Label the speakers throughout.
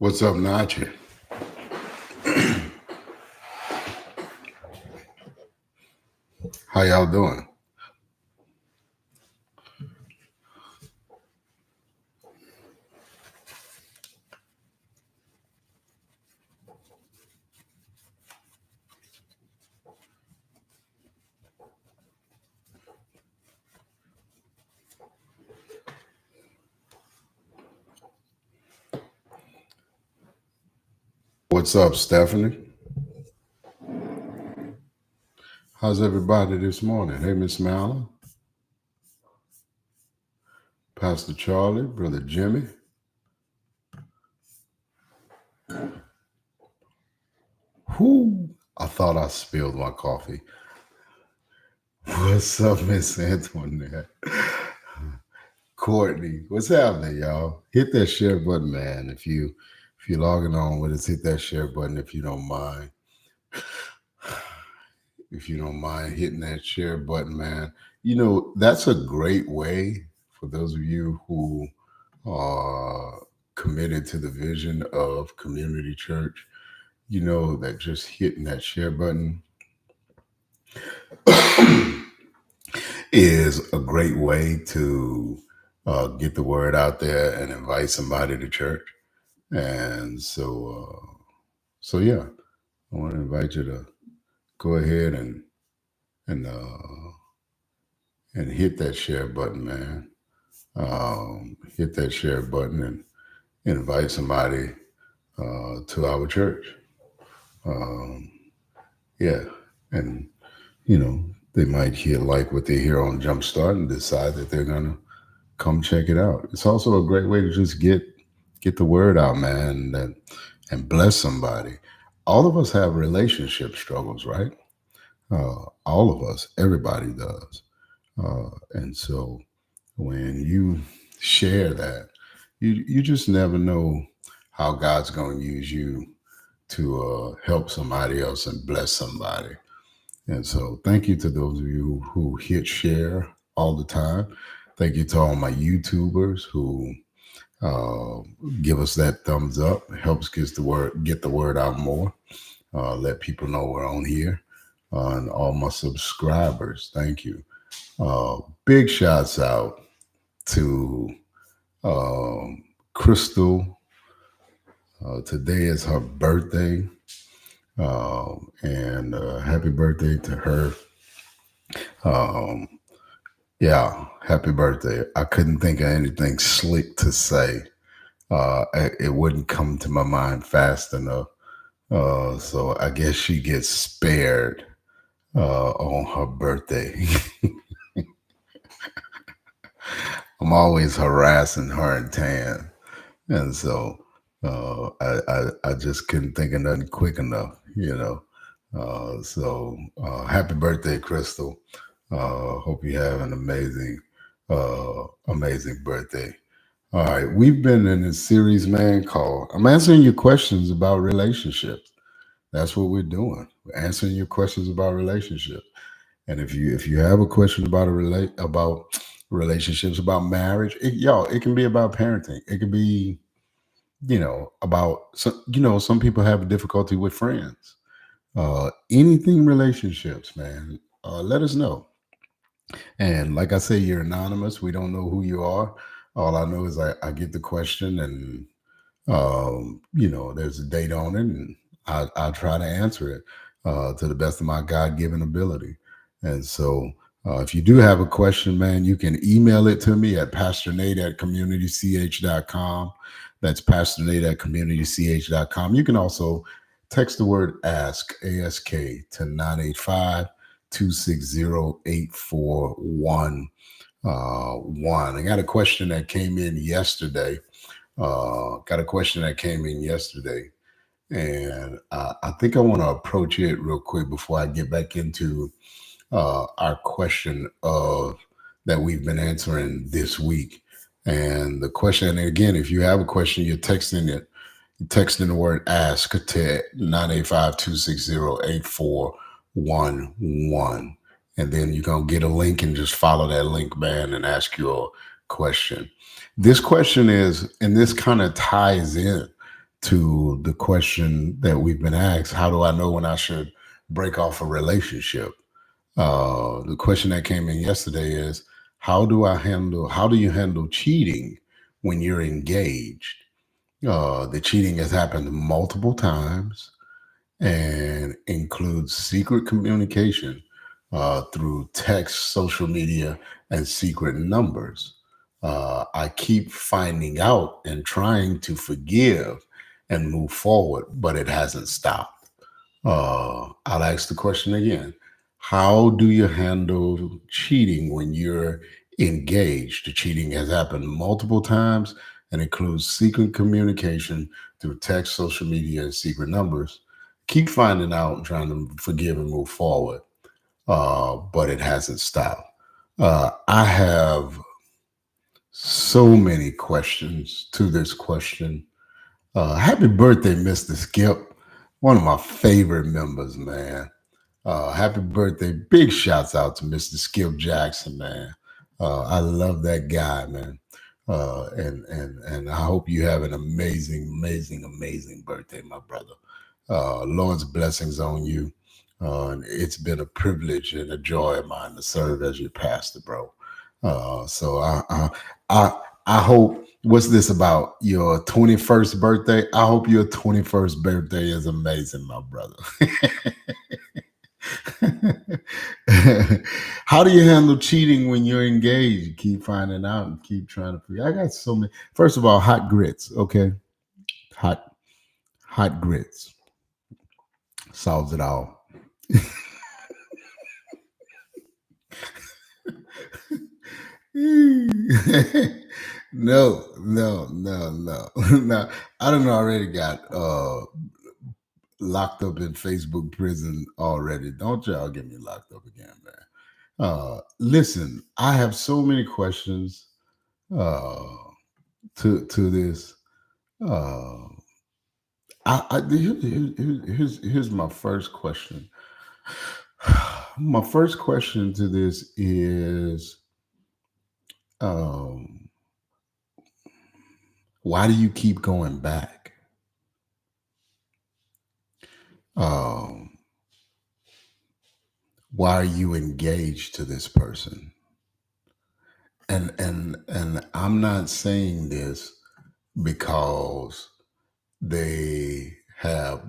Speaker 1: What's up, Nachi? How y'all doing? What's up, Stephanie? How's everybody this morning? Hey, Miss Mallon, Pastor Charlie, Brother Jimmy. Whoo! I thought I spilled my coffee. What's up, Miss Antoinette? Courtney, what's happening, y'all? Hit that share button, man. If you're logging on with us, hit that share button if you don't mind. If you don't mind hitting that share button, man. You know, that's a great way for those of you who are committed to the vision of community church. You know that just hitting that share button is a great way to get the word out there and invite somebody to church. And so yeah, I want to invite you to go ahead and and hit that share button, man. Hit that share button and invite somebody to our church. Um, yeah, and you know they might like what they hear on Jumpstart and decide that they're gonna come check it out. It's also a great way to just get the word out, man, and bless somebody. All of us have relationship struggles, right? All of us, everybody does. And so when you share that, you just never know how God's going to use you to help somebody else and bless somebody. And so thank you to those of you who hit share all the time. Thank you to all my YouTubers who uh, give us that thumbs up. It helps get the word out more. Let people know we're on here. And all my subscribers, thank you. Big shouts out to Crystal. Today is her birthday. And happy birthday to her. Um, yeah, happy birthday. I couldn't think of anything slick to say. It wouldn't come to my mind fast enough. So I guess she gets spared on her birthday. I'm always harassing her and Tan. And so I just couldn't think of nothing quick enough, you know. Happy birthday, Crystal. Hope you have an amazing birthday. All right, we've been in this series, man, called I'm answering your questions about relationships. That's what we're doing. We're answering your questions about relationships. And if you have a question about about relationships, about marriage, it can be about parenting. It can be, about some people have difficulty with friends. Anything relationships, man. Let us know. And like I say, you're anonymous. We don't know who you are. All I know is I get the question and there's a date on it, and I try to answer it to the best of my God-given ability. And so, if you do have a question, man, you can email it to me at pastornate@communitych.com. That's pastornate@communitych.com. You can also text the word ASK to 985-260-8411. I got a question that came in yesterday. And I think I want to approach it real quick before I get back into our question of that we've been answering this week. And the question, and again, if you have a question, you're texting the word ask to 985-260-8411. And then you're going to get a link and just follow that link, man, and ask your question. This question is, and this kind of ties in to the question that we've been asked: how do I know when I should break off a relationship? The question that came in yesterday is: how do you handle cheating when you're engaged? The cheating has happened multiple times and includes secret communication through text, social media, and secret numbers. I keep finding out and trying to forgive and move forward, but it hasn't stopped. I'll ask the question again. How do you handle cheating when you're engaged? The cheating has happened multiple times and includes secret communication through text, social media, and secret numbers. Keep finding out and trying to forgive and move forward, but it hasn't stopped. I have so many questions to this question. Happy birthday, Mr. Skip. One of my favorite members, man. Happy birthday. Big shouts out to Mr. Skip Jackson, man. I love that guy, man. And I hope you have an amazing, amazing, amazing birthday, my brother. Lord's blessings on you. And it's been a privilege and a joy of mine to serve as your pastor, bro. So I hope, what's this about, your 21st birthday? I hope your 21st birthday is amazing, my brother. How do you handle cheating when you're engaged? You keep finding out and keep trying to figure. I got so many. First of all, hot grits. Okay, hot hot grits solves it all. No, no, no, no, no. I don't know. Already got locked up in Facebook prison already. Don't y'all get me locked up again, man. Listen, I have so many questions uh, to this. Uh, here's my first question. My first question to this is, um, why do you keep going back? Um, why are you engaged to this person? And I'm not saying this because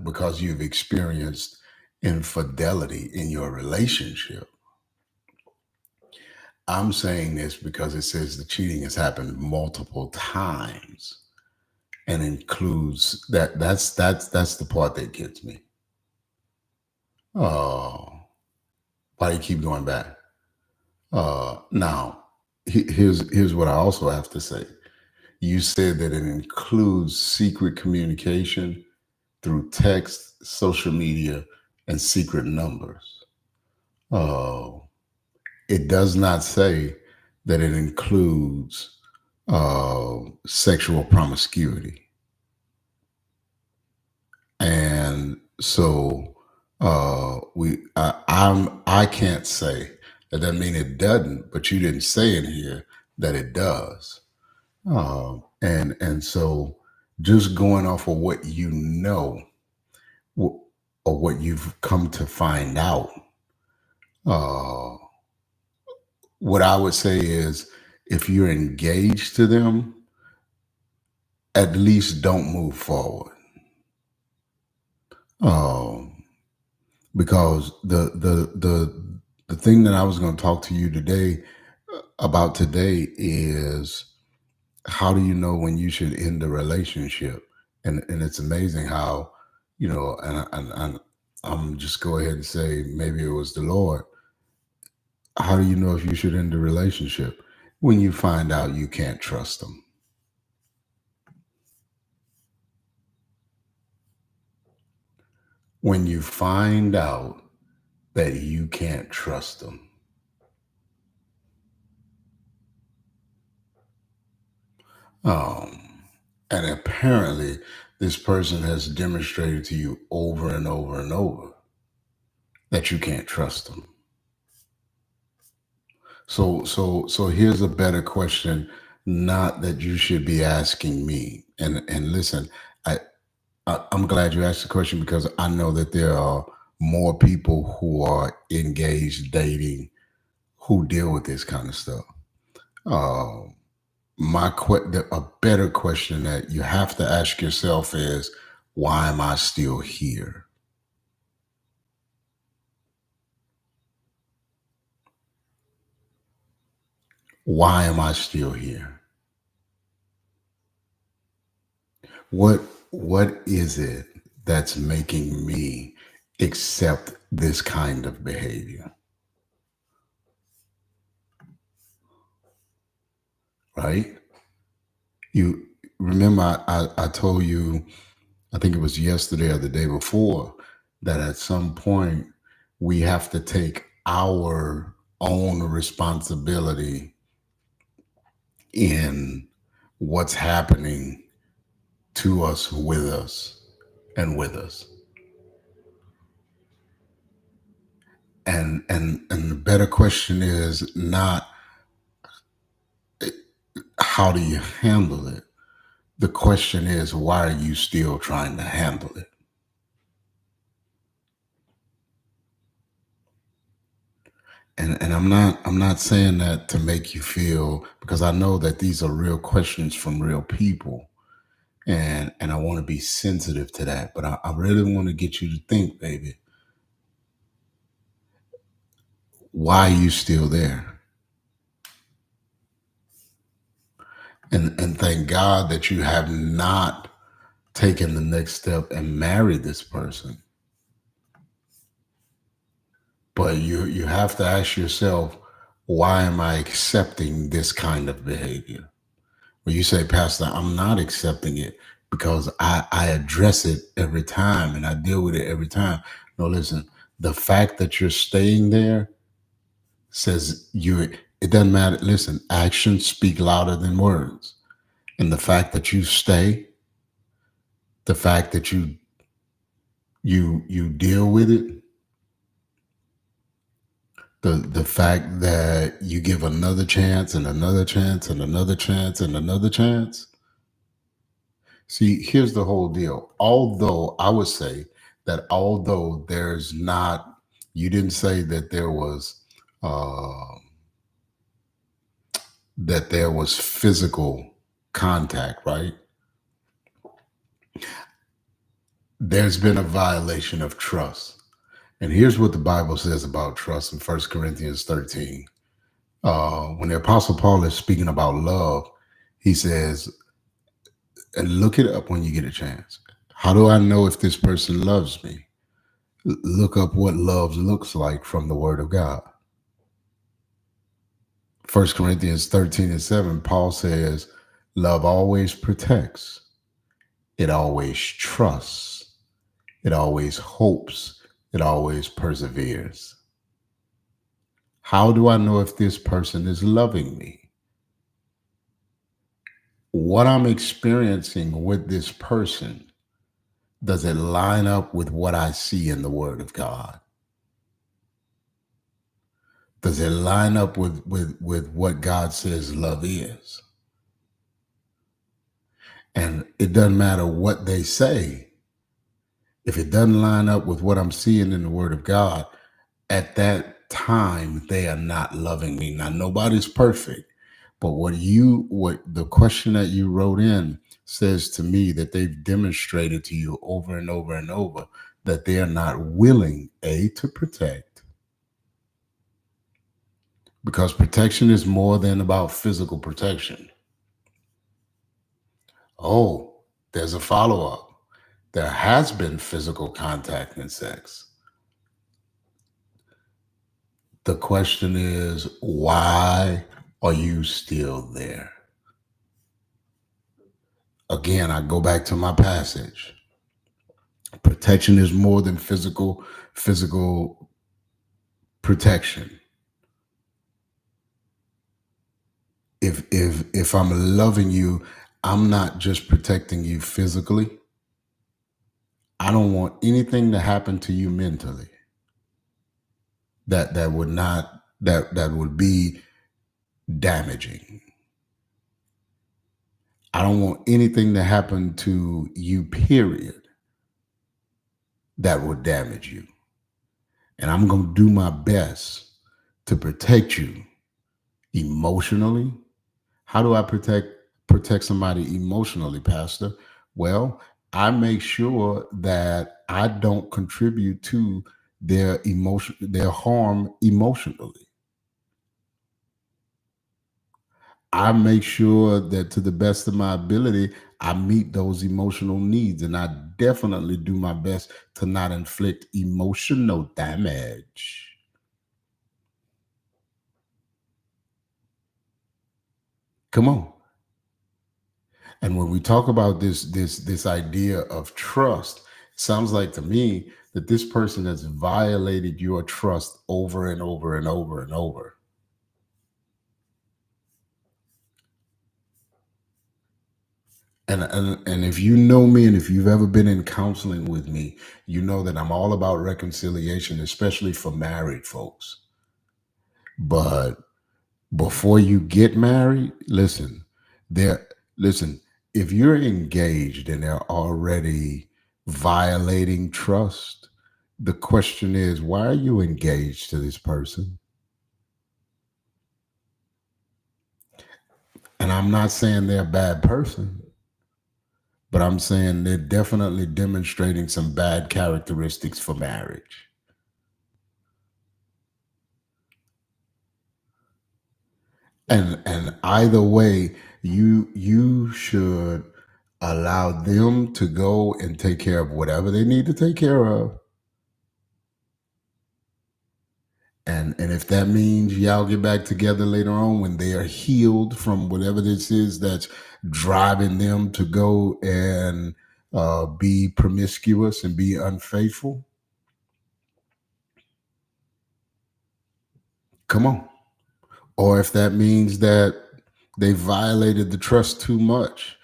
Speaker 1: because you've experienced infidelity in your relationship. I'm saying this because it says the cheating has happened multiple times and includes that's the part that gets me. Oh, why do you keep going back? Now, here's what I also have to say. You said that it includes secret communication through text, social media, and secret numbers. Oh, it does not say that it includes sexual promiscuity. And so I can't say that doesn't mean it doesn't, but you didn't say in here that it does. And so just going off of what you know, wh- or what you've come to find out, uh, what I would say is, if you're engaged to them, at least don't move forward. Um, because the thing that I was going to talk to you today about today is, how do you know when you should end the relationship? And it's amazing how, and I'm just go ahead and say maybe it was the Lord. How do you know if you should end the relationship? When you find out you can't trust them. When you find out that you can't trust them. Um, and apparently, this person has demonstrated to you over and over and over that you can't trust them. So here's a better question, not that you should be asking me. And listen, I I'm glad you asked the question because I know that there are more people who are engaged dating who deal with this kind of stuff. Uh, a better question that you have to ask yourself is, why am I still here? Why am I still here? What what is it that's making me accept this kind of behavior? Right? You remember I told you, I think it was yesterday or the day before, that at some point we have to take our own responsibility in what's happening to us, with us, and with us. And the better question is not how do you handle it? The question is, why are you still trying to handle it? And I'm not saying that to make you feel, because I know that these are real questions from real people, and I want to be sensitive to that. But I really want to get you to think, baby, why are you still there? And thank God that you have not taken the next step and married this person. But you have to ask yourself, why am I accepting this kind of behavior? When you say, Pastor, I'm not accepting it because I address it every time and I deal with it every time. No, listen, the fact that you're staying there says it doesn't matter. Listen, actions speak louder than words. And the fact that you stay, the fact that you deal with it, the fact that you give another chance and another chance and another chance and another chance. See, here's the whole deal. Although I would say that although there's not, you didn't say uh, that there was physical contact, right? There's been a violation of trust. And here's what the Bible says about trust in 1 Corinthians 13. When the Apostle Paul is speaking about love, he says, and look it up when you get a chance. How do I know if this person loves me? Look up what love looks like from the Word of God. 1 Corinthians 13:7, Paul says, love always protects, it always trusts, it always hopes, it always perseveres. How do I know if this person is loving me? What I'm experiencing with this person, does it line up with what I see in the Word of God? Does it line up with what God says love is? And it doesn't matter what they say. If it doesn't line up with what I'm seeing in the Word of God, at that time, they are not loving me. Now, nobody's perfect, but what the question that you wrote in says to me that they've demonstrated to you over and over and over that they are not willing, to protect, because protection is more than about physical protection. Oh, there's a follow up. There has been physical contact and sex. The question is, why are you still there? Again, I go back to my passage. Protection is more than physical protection. If I'm loving you, I'm not just protecting you physically. I don't want anything to happen to you mentally that would be damaging. I don't want anything to happen to you, period. that will damage you. And I'm going to do my best to protect you emotionally. How do I protect somebody emotionally, Pastor? Well, I make sure that I don't contribute to their harm emotionally. I make sure that to the best of my ability, I meet those emotional needs. And I definitely do my best to not inflict emotional damage. Come on. And when we talk about this idea of trust, it sounds like to me that this person has violated your trust over and over and over and over. And if you know me and if you've ever been in counseling with me, you know that I'm all about reconciliation, especially for married folks. But before you get married, there listen, if you're engaged and they're already violating trust, the question is, why are you engaged to this person? And I'm not saying they're a bad person, but I'm saying they're definitely demonstrating some bad characteristics for marriage. And either way, you should allow them to go and take care of whatever they need to take care of. And if that means y'all get back together later on when they are healed from whatever this is that's driving them to go and be promiscuous and be unfaithful, come on. Or if that means that they violated the trust too much,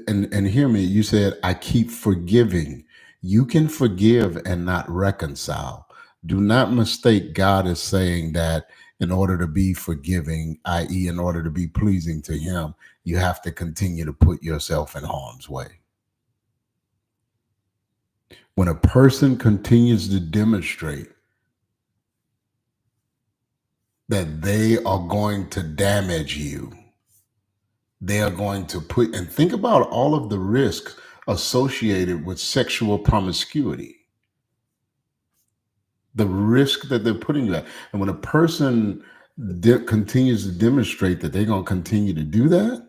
Speaker 1: and hear me, you said I keep forgiving. You can forgive and not reconcile. Do not mistake God as saying that in order to be forgiving, i.e., in order to be pleasing to Him, you have to continue to put yourself in harm's way. When a person continues to demonstrate that they are going to damage you, they are going to put, and think about all of the risks associated with sexual promiscuity, the risk that they're putting you at. And when a person continues to demonstrate that they're going to continue to do that,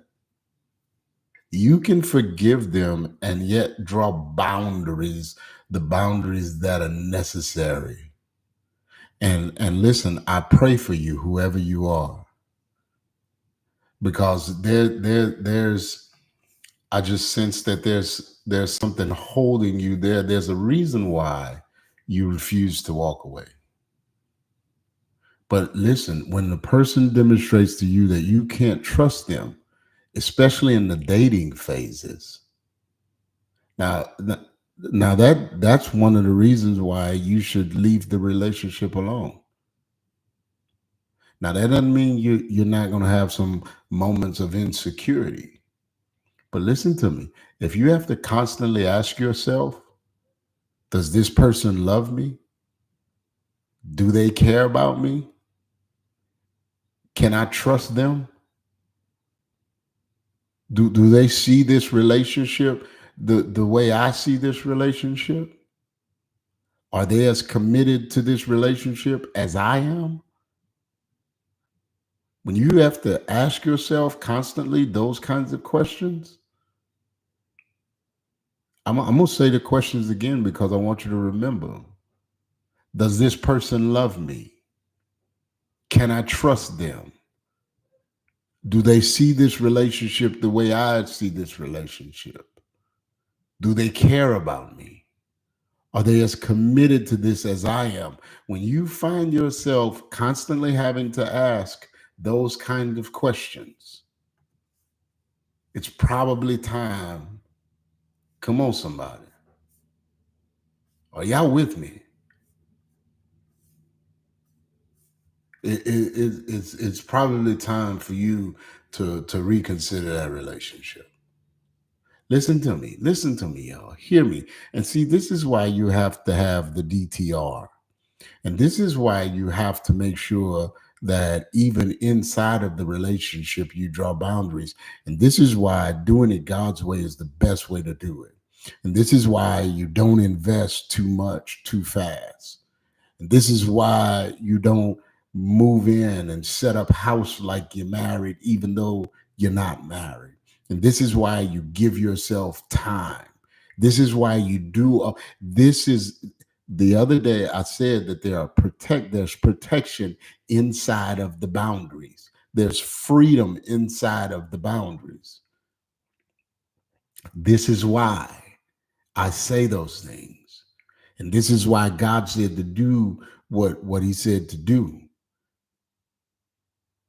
Speaker 1: you can forgive them and yet draw boundaries, the boundaries that are necessary. And listen, I pray for you, whoever you are, because there's I just sense that there's something holding you there. There's a reason why you refuse to walk away. But listen, when the person demonstrates to you that you can't trust them, especially in the dating phases, now now that's one of the reasons why you should leave the relationship alone. Now that doesn't mean you're not going to have some moments of insecurity. But listen to me. If you have to constantly ask yourself, does this person love me? Do they care about me? Can I trust them? Do they see this relationship the way I see this relationship? Are they as committed to this relationship as I am? When you have to ask yourself constantly those kinds of questions, I'm going to say the questions again because I want you to remember. Does this person love me? Can I trust them? Do they see this relationship the way I see this relationship? Do they care about me? Are they as committed to this as I am? When you find yourself constantly having to ask those kind of questions, it's probably time. Come on, somebody. Are y'all with me? It's probably time for you to reconsider that relationship. Listen to me, y'all. Hear me. And see, this is why you have to have the DTR. And this is why you have to make sure that even inside of the relationship, you draw boundaries. And this is why doing it God's way is the best way to do it. And this is why you don't invest too much too fast. And this is why you don't move in and set up house like you're married, even though you're not married. And this is why you give yourself time. This is why you do. This is the other day I said that there's protection inside of the boundaries. There's freedom inside of the boundaries. This is why I say those things. And this is why God said to do what he said to do,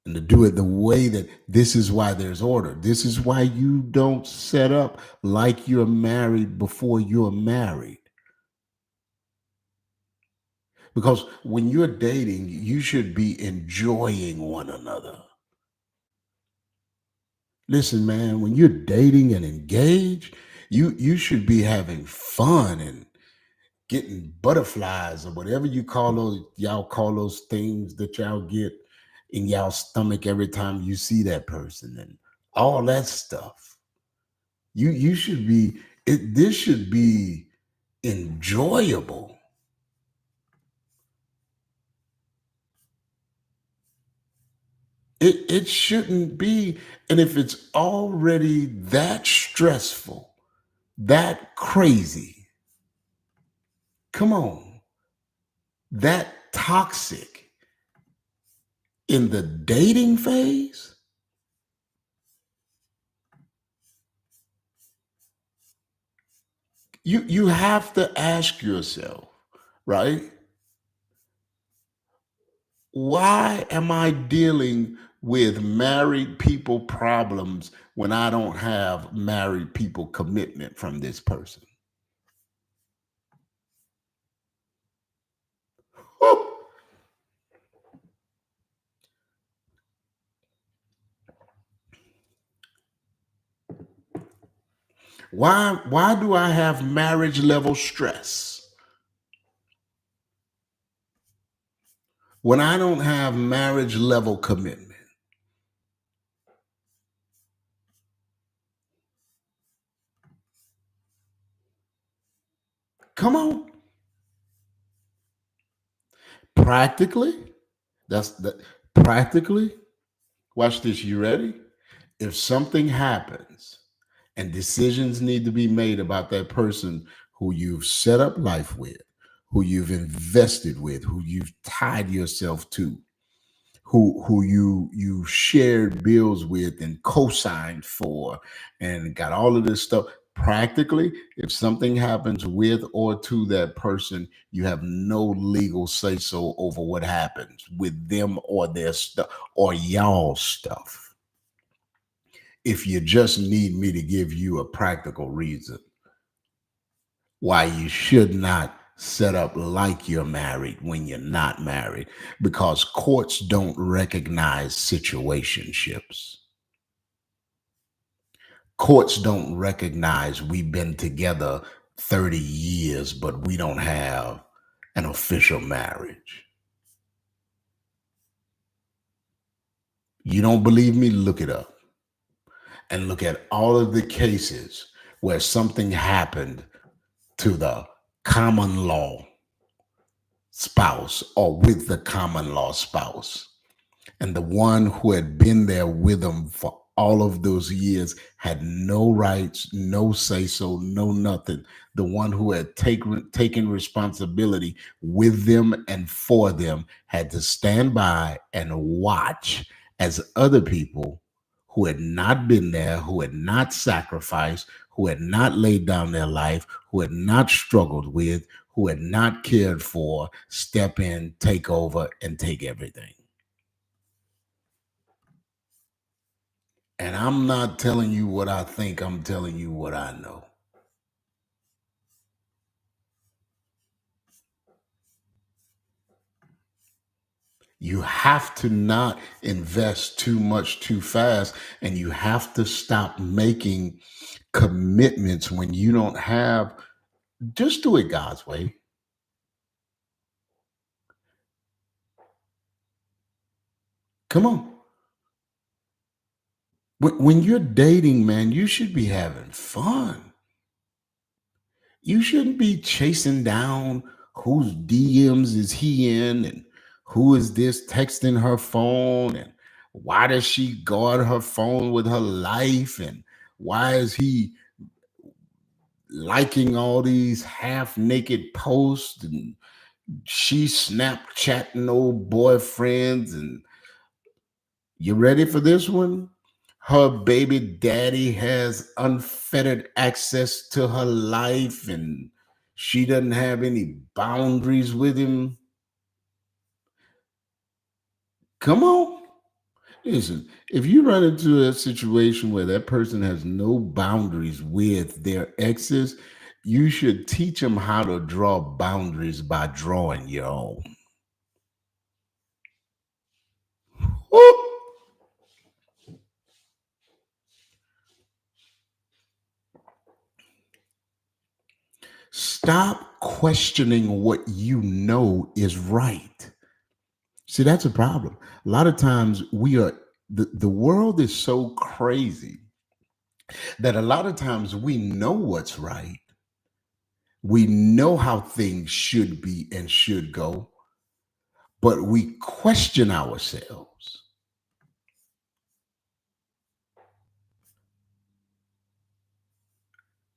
Speaker 1: and to do it the way that this is why there's order. This is why you don't set up like you're married before you're married. Because when you're dating, you should be enjoying one another. Listen, man, when you're dating and engaged, you should be having fun and getting butterflies or whatever y'all call those things that y'all get in y'all stomach every time you see that person and all that stuff. You should be this should be enjoyable. It shouldn't be. And if it's already that stressful, that crazy, come on, that toxic in the dating phase, you have to ask yourself, right? Why am I dealing with married people problems when I don't have married people commitment from this person? Why do I have marriage level stress when I don't have marriage level commitment? Come on. Practically, that's that practically. Watch this, you ready? If something happens and decisions need to be made about that person who you've set up life with, who you've invested with, who you've tied yourself to, who you shared bills with and co-signed for and got all of this stuff. Practically, if something happens with or to that person, you have no legal say so over what happens with them or their stuff or y'all stuff. If you just need me to give you a practical reason why you should not set up like you're married when you're not married, because courts don't recognize situationships. Courts don't recognize we've been together 30 years, but we don't have an official marriage. You don't believe me? Look it up and look at all of the cases where something happened to the common law spouse or with the common law spouse. And the one who had been there with them for all of those years had no rights, no say so, no nothing. The one who had taken responsibility with them and for them had to stand by and watch as other people who had not been there, who had not sacrificed, who had not laid down their life, who had not struggled with, who had not cared for, step in, take over, and take everything. And I'm not telling you what I think, I'm telling you what I know. You have to not invest too much too fast, and you have to stop making commitments when you don't have. Just do it God's way. Come on. When you're dating, man, you should be having fun. You shouldn't be chasing down whose DMs is he in and who is this texting her phone and why does she guard her phone with her life and why is he liking all these half naked posts and she Snapchatting old boyfriends. And you ready for this one? Her baby daddy has unfettered access to her life and she doesn't have any boundaries with him. Come on. Listen, if you run into a situation where that person has no boundaries with their exes, you should teach them how to draw boundaries by drawing your own. Woo! Stop questioning what you know is right. See, that's a problem. A lot of times the world is so crazy that a lot of times we know what's right. We know how things should be and should go, but we question ourselves.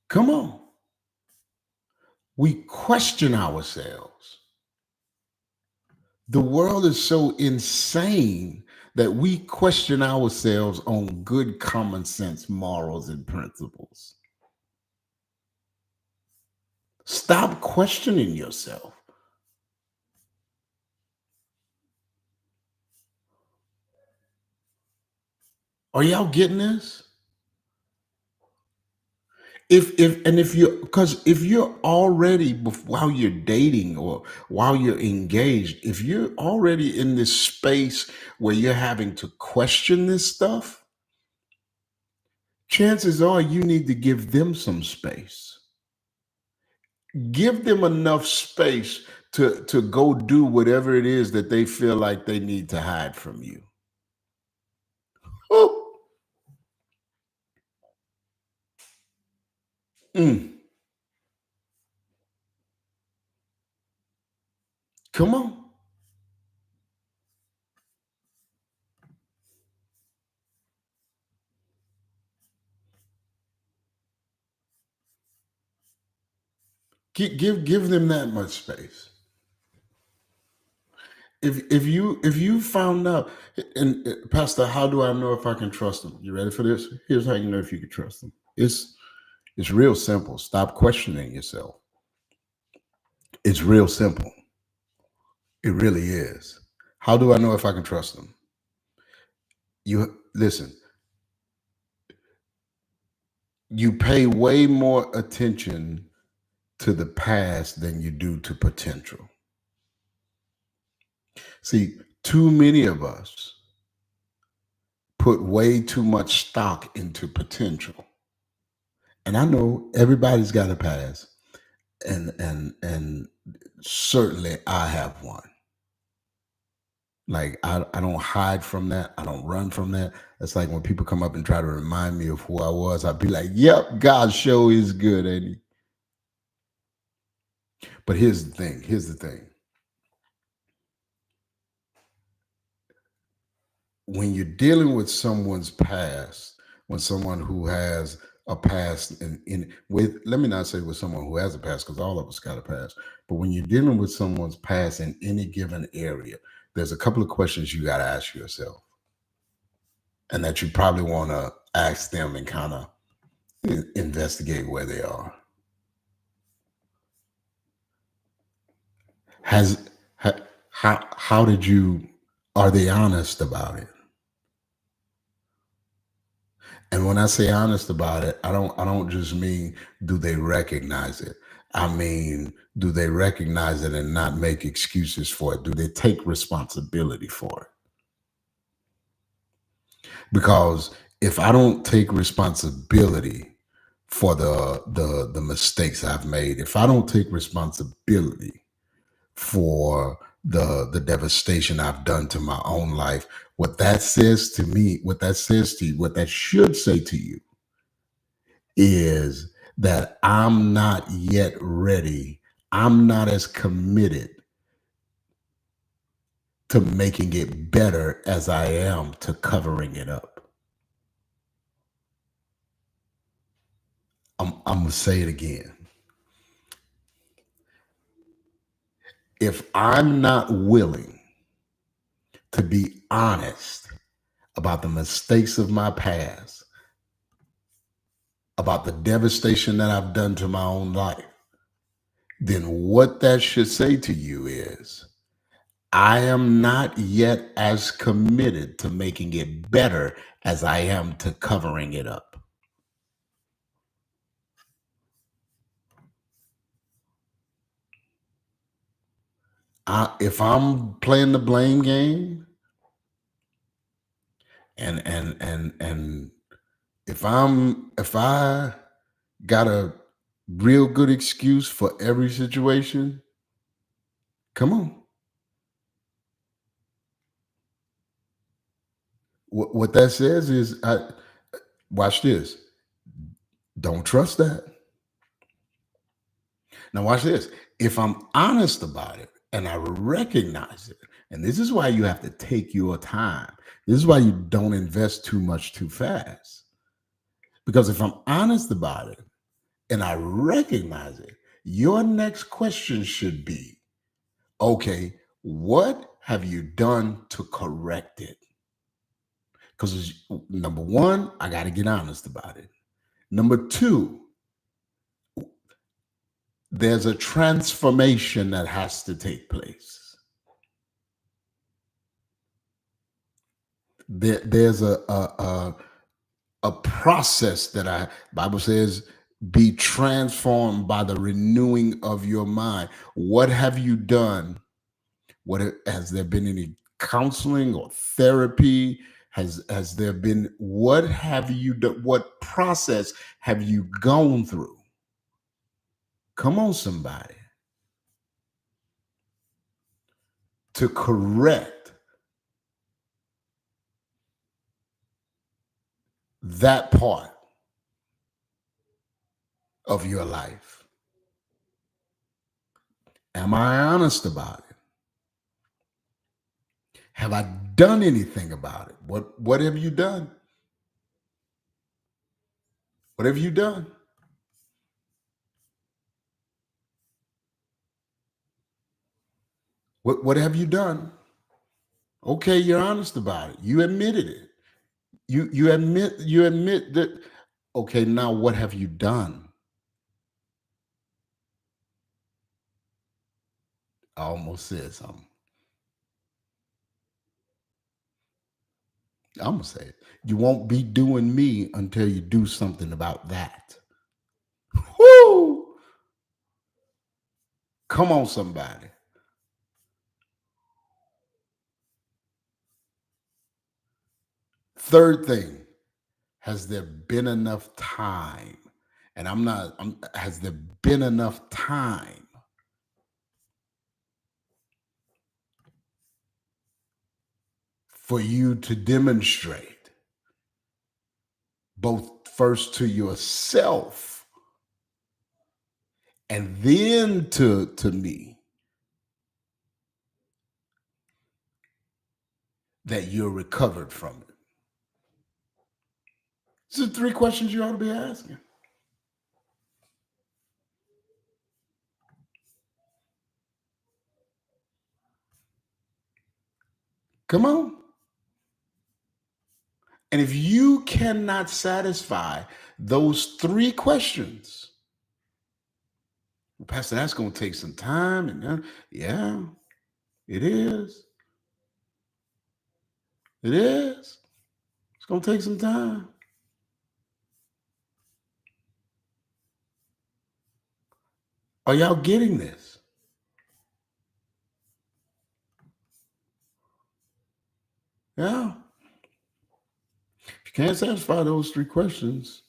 Speaker 1: Come on. We question ourselves. The world is so insane that we question ourselves on good common sense morals and principles. Stop questioning yourself. Are y'all getting this? If you because if you're already while you're dating or while you're engaged, if you're already in this space where you're having to question this stuff, chances are you need to give them some space. Give them enough space to go do whatever it is that they feel like they need to hide from you. Oh, mm, come on. Give them that much space. If you found out, and Pastor, how do I know if I can trust them? You ready for this? Here's how you know if you can trust them. It's real simple. Stop questioning yourself. It's real simple. It really is. How do I know if I can trust them? You listen. You pay way more attention to the past than you do to potential. See, too many of us put way too much stock into potential. And I know everybody's got a past, and certainly I have one. Like I don't hide from that. I don't run from that. It's like when people come up and try to remind me of who I was, I'd be like, "Yep, God show is good, ain't he?" But here's the thing. Here's the thing. When you're dealing with someone's past, when someone who has a past in with let me not say with someone who has a past because all of us got a past, but when you're dealing with someone's past in any given area, there's a couple of questions you got to ask yourself, and that you probably want to ask them and kind of investigate where they are. Has how did you? Are they honest about it? And when I say honest about it, I don't just mean do they recognize it. I mean, do they recognize it and not make excuses for it? Do they take responsibility for it? Because if I don't take responsibility for the mistakes I've made, if I don't take responsibility for the devastation I've done to my own life, what that says to me, what that says to you, what that should say to you is that I'm not yet ready. I'm not as committed to making it better as I am to covering it up. I'm gonna say it again. If I'm not willing to be honest about the mistakes of my past, about the devastation that I've done to my own life, then what that should say to you is I am not yet as committed to making it better as I am to covering it up. If I'm playing the blame game and if I got a real good excuse for every situation, come on. What that says is, watch this. Don't trust that. Now, watch this. If I'm honest about it and I recognize it, and this is why you have to take your time. This is why you don't invest too much too fast. Because if I'm honest about it and I recognize it, your next question should be, okay, what have you done to correct it? Because number one, I got to get honest about it. Number two, there's a transformation that has to take place. There's a process that Bible says be transformed by the renewing of your mind. What have you done? Has there been any counseling or therapy? Has there been, what have you done? What process have you gone through? Come on, somebody, to correct that part of your life. Am I honest about it? Have I done anything about it? What have you done? What have you done? What have you done? Okay, you're honest about it. You admitted it. You admit that. Okay, now what have you done? I almost said something. I'm gonna say it. You won't be doing me until you do something about that. Woo! Come on, somebody. Third thing, has there been enough time? And has there been enough time for you to demonstrate both first to yourself and then to me that you're recovered from it? These are three questions you ought to be asking. Come on. And if you cannot satisfy those three questions, Pastor, that's going to take some time. And yeah, it is. It is. It's going to take some time. Are y'all getting this? Yeah. If you can't satisfy those three questions,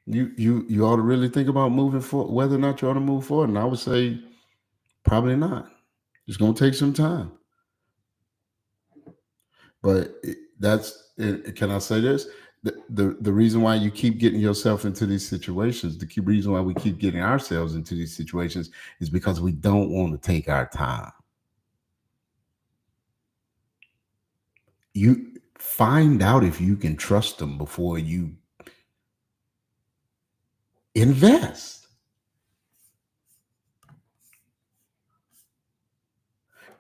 Speaker 1: you ought to really think about moving forward, whether or not you ought to move forward. And I would say probably not. It's going to take some time. But can I say this? The reason why you keep getting yourself into these situations, the key reason why we keep getting ourselves into these situations is because we don't want to take our time. You find out if you can trust them before you invest.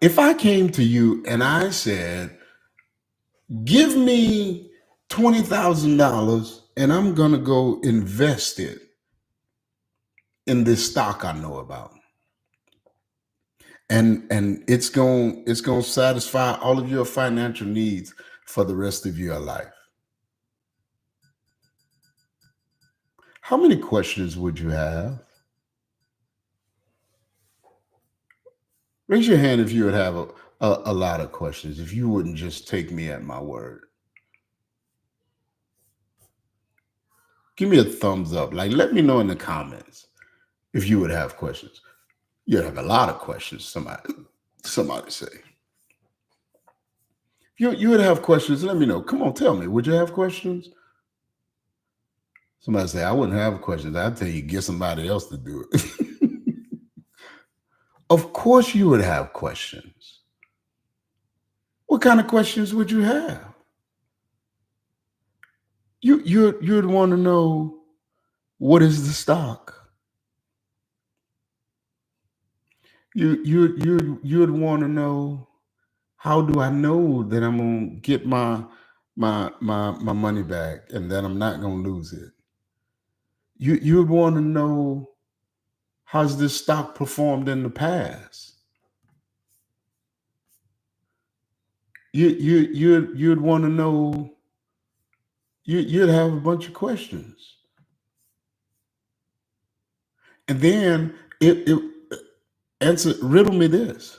Speaker 1: If I came to you and I said, give me $20,000 and I'm going to go invest it in this stock I know about. And it's going to satisfy all of your financial needs for the rest of your life. How many questions would you have? Raise your hand if you would have a lot of questions, if you wouldn't just take me at my word. Give me a thumbs up. Like, let me know in the comments if you would have questions. You'd have a lot of questions, somebody say. You would have questions, let me know. Come on, tell me. Would you have questions? Somebody say, I wouldn't have questions. I'd tell you, get somebody else to do it. Of course you would have questions. What kind of questions would you have? You'd want to know, what is the stock? You'd want to know, how do I know that I'm gonna get my money back and that I'm not gonna lose it? You'd want to know, how's this stock performed in the past? You'd want to know. You'd have a bunch of questions, and then it answer. Riddle me this: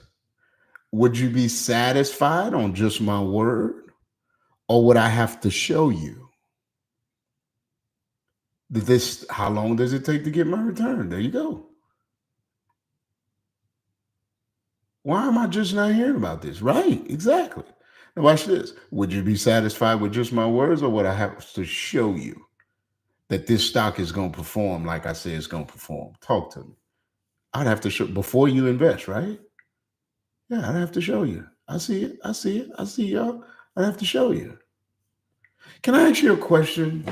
Speaker 1: would you be satisfied on just my word, or would I have to show you that this? How long does it take to get my return? There you go. Why am I just not hearing about this? Right, exactly. Now watch this. Would you be satisfied with just my words, or would I have to show you that this stock is going to perform like I say it's going to perform? Talk to me. I'd have to show before you invest, right? Yeah, I'd have to show you. I see it. I see it. I see y'all. I'd have to show you. Can I ask you a question?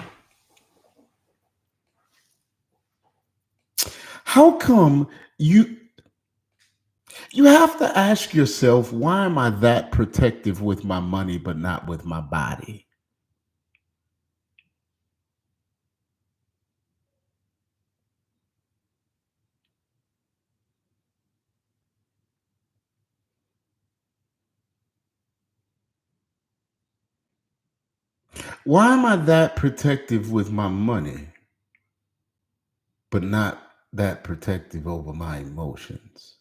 Speaker 1: How come you have to ask yourself, why am I that protective with my money but not with my body? Why am I that protective with my money but not that protective over my emotions?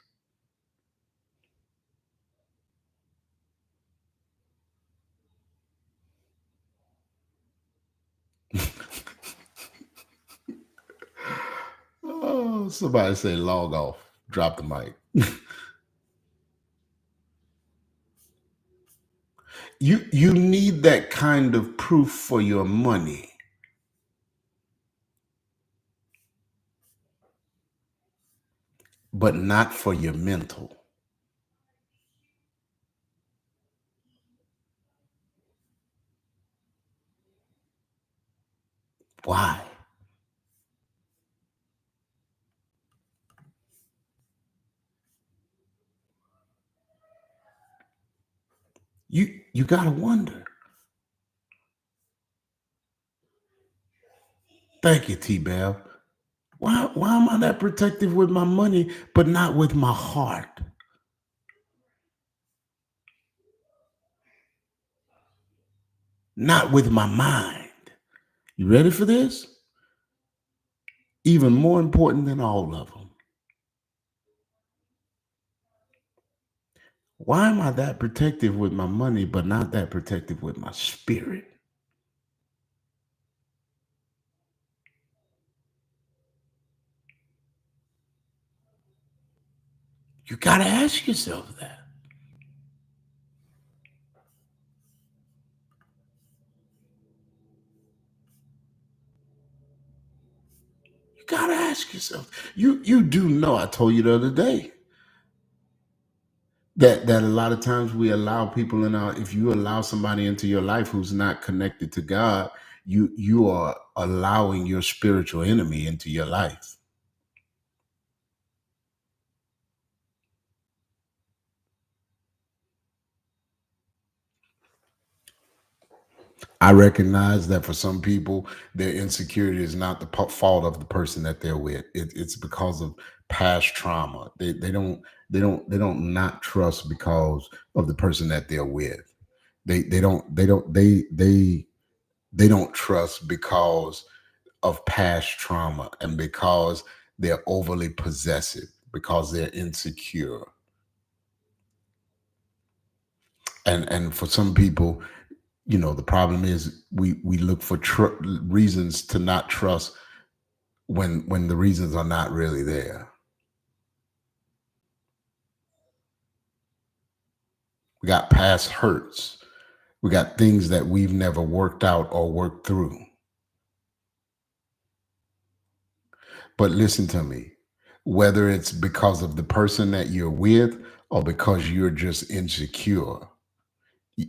Speaker 1: Oh, somebody say log off. Drop the mic. You need that kind of proof for your money, but not for your mental. Why? You gotta wonder. Thank you, T Bell. Why am I that protective with my money, but not with my heart? Not with my mind. You ready for this? even more important than all of them. Why am I that protective with my money, but not that protective with my spirit? You got to ask yourself that. You got to ask yourself. You do know, I told you the other day, that a lot of times we allow people in our, if you allow somebody into your life who's not connected to God, you are allowing your spiritual enemy into your life. I recognize that for some people, their insecurity is not the fault of the person that they're with. It's because of past trauma. They don't not trust because of the person that they're with. They don't trust because of past trauma, and because they're overly possessive, because they're insecure. And for some people, the problem is we look for reasons to not trust when the reasons are not really there. We got past hurts. We got things that we've never worked out or worked through. But listen to me, whether it's because of the person that you're with or because you're just insecure, y-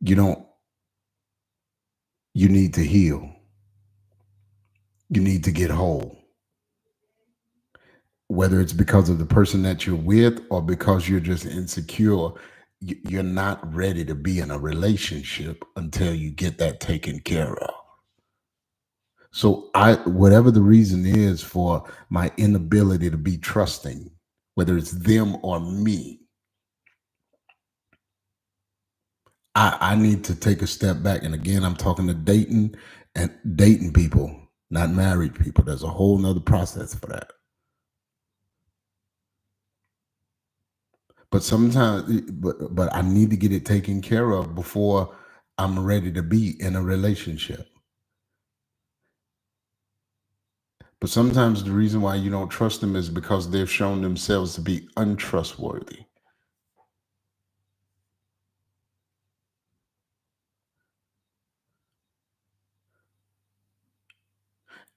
Speaker 1: you don't, you need to heal. You need to get whole. Whether it's because of the person that you're with or because you're just insecure, you're not ready to be in a relationship until you get that taken care of. So whatever the reason is for my inability to be trusting, whether it's them or me, I need to take a step back. And again, I'm talking to dating people, not married people. There's a whole nother process for that. But sometimes, but I need to get it taken care of before I'm ready to be in a relationship. But sometimes the reason why you don't trust them is because they've shown themselves to be untrustworthy.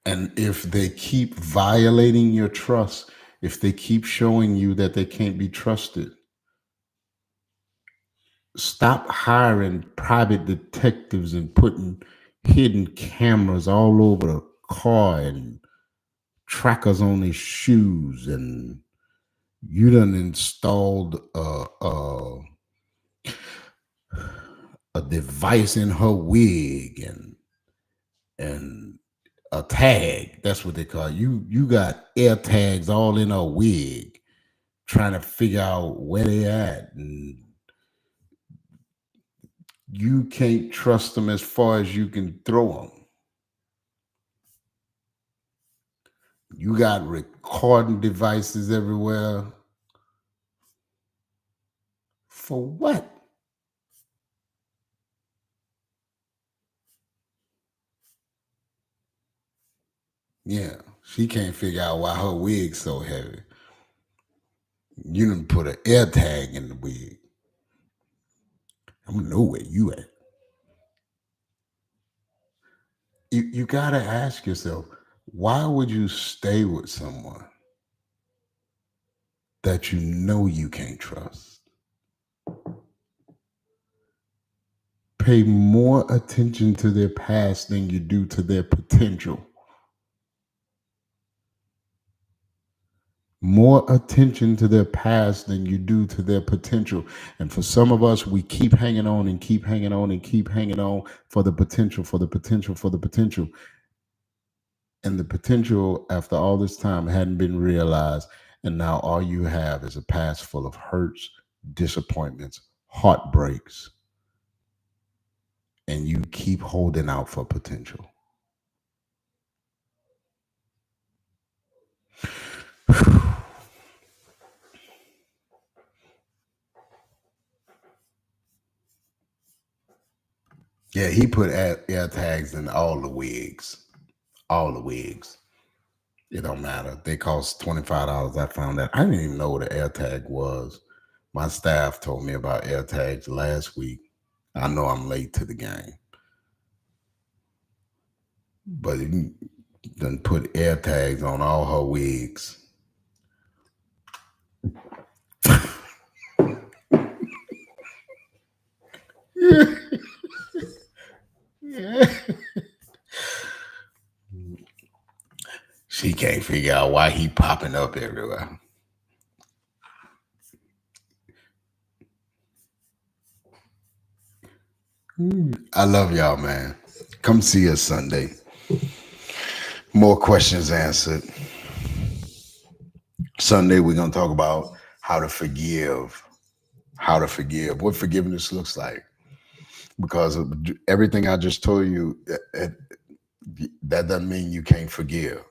Speaker 1: And if they keep violating your trust, if they keep showing you that they can't be trusted, stop hiring private detectives and putting hidden cameras all over the car and trackers on his shoes, and you done installed a device in her wig, and a tag. That's what they call it. You got air tags all in her wig, trying to figure out where they at, and you can't trust them as far as you can throw them. You got recording devices everywhere. For what? Yeah, she can't figure out why her wig's so heavy. You done put an air tag in the wig. I'm gonna know where you at. You gotta ask yourself, why would you stay with someone that you know you can't trust? Pay more attention to their past than you do to their potential. More attention to their past than you do to their potential. And for some of us, we keep hanging on and keep hanging on and keep hanging on for the potential, for the potential, for the potential. And the potential, after all this time, hadn't been realized. And now all you have is a past full of hurts, disappointments, heartbreaks, and you keep holding out for potential. Yeah, he put air tags in all the wigs. All the wigs. It don't matter. They cost $25. I found that. I didn't even know what an air tag was. My staff told me about air tags last week. I know I'm late to the game, but he done put air tags on all her wigs. She can't figure out why he popping up everywhere. I love y'all, man. Come see us Sunday. More questions answered. Sunday, we're going to talk about how to forgive, what forgiveness looks like. Because of everything I just told you, that doesn't mean you can't forgive.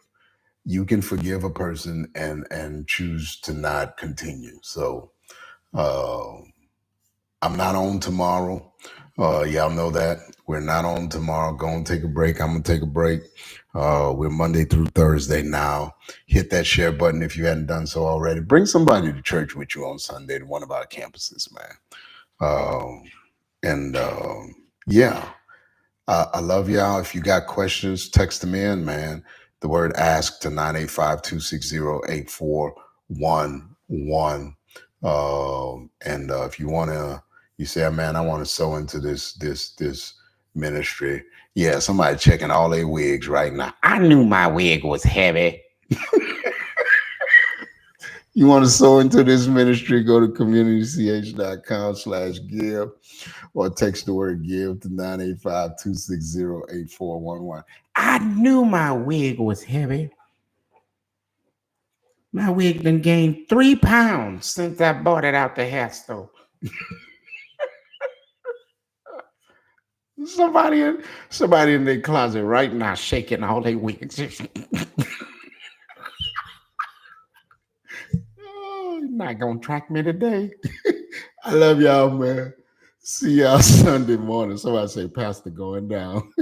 Speaker 1: You can forgive a person and choose to not continue. So uh, I'm not on tomorrow. Y'all know that. We're not on tomorrow. Go and take a break. I'm going to take a break. We're Monday through Thursday now. Hit that share button if you hadn't done so already. Bring somebody to church with you on Sunday to one of our campuses, man. And yeah, I love y'all. If you got questions, text them in, man. The word ask to 985-260-8411. And if you want to, you say, man, I want to sow into this ministry. Yeah, somebody checking all their wigs right now. I knew my wig was heavy. You want to sow into this ministry, go to communitych.com/give or text the word give to 985-260-8411. I knew my wig was heavy. My wig done gained 3 pounds since I bought it out the hair store. Somebody in their closet right now shaking all their wigs. Oh, you're not gonna track me today. I love y'all, man. See y'all Sunday morning. Somebody say Pastor going down.